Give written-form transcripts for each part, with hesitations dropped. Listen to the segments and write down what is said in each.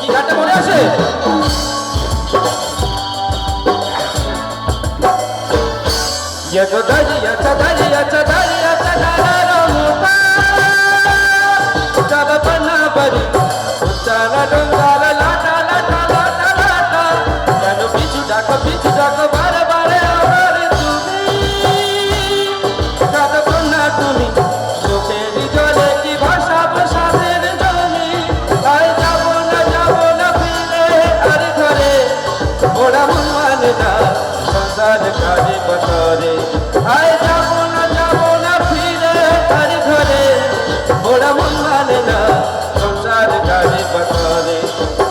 কি গানটা মনে আছে? দাঁড়িয়ে দাঁড়িয়ে দাঁড়িয়ে পিছু ডাকো বারে বারে আমার তুমি কাঁদো না তুমি চোখের জলে কি ভাসাবো সাথের জমি তাই যাবো না ফিরে আর ঘরে ওরা মন মানে না সংসার কাজে বছরে আয় যাবো না ফিরে আর ঘরে ওরা মন মানে না সংসার কাজে বছরে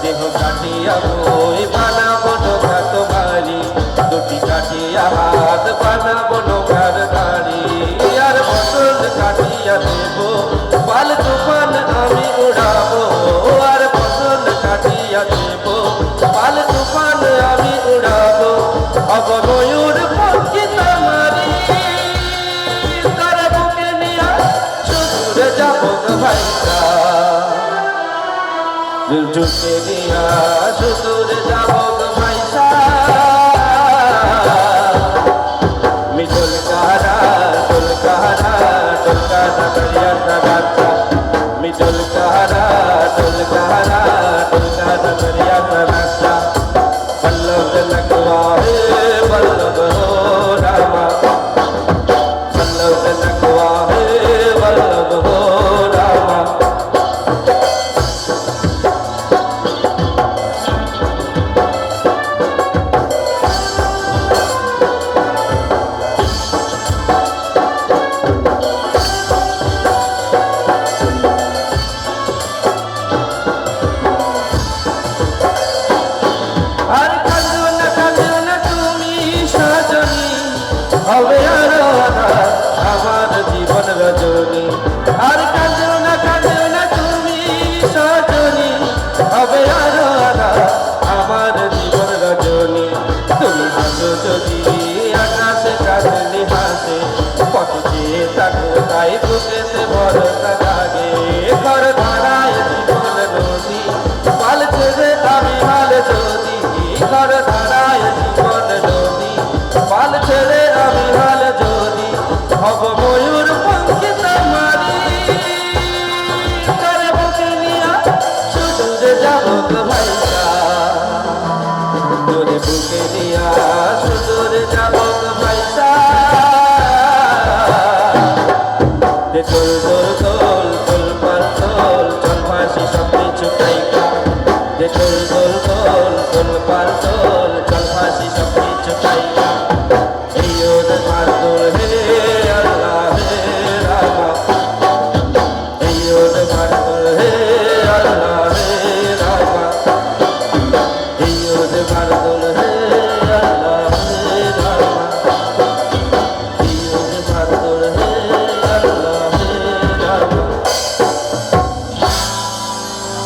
দেহ কাটিয়া বই বানাবো নৌকা তোমারি দুটি কাটিয়া হাত বানাবো নৌকার গাড়ি আর বসল কাটিয়া দেব পাল তুফান আমি উড়াবো আর বসল কাটিয়া দেব পাল তুফান আমি উড়াবো अब मयूर पंखी तुम्हारी कर बुके निया सुदूर जाबो भाईसा झुके निया सुदूर जाबो भाईसा मिटुल कारा करिया सगाता मिटुल कारा करिया सगाता बल्लभ लगवा बल्लभ हो रामा बल्लभ लगवा बल्लभ हो रामा হবে আরো আমার জীবন রজনী আর কাঁদো না তুমি সজনী হবে আরো আমার জীবন রজনী তুমি হাসো যদি আকাশে কাঁদলে হাসে কত চেয়ে থাকো তাই বুকেতে ভরসা লাগে ঘর ধারায় জীবন নদী পাল ছেড়ে আমি হাল যদি ঘর ধারায় জীবন নদী পাল ছেড়ে আমি হাল যদি হব ময়ূর পঙ্খী তোমারি করে বুকে নিয়া সুদূরে যাবো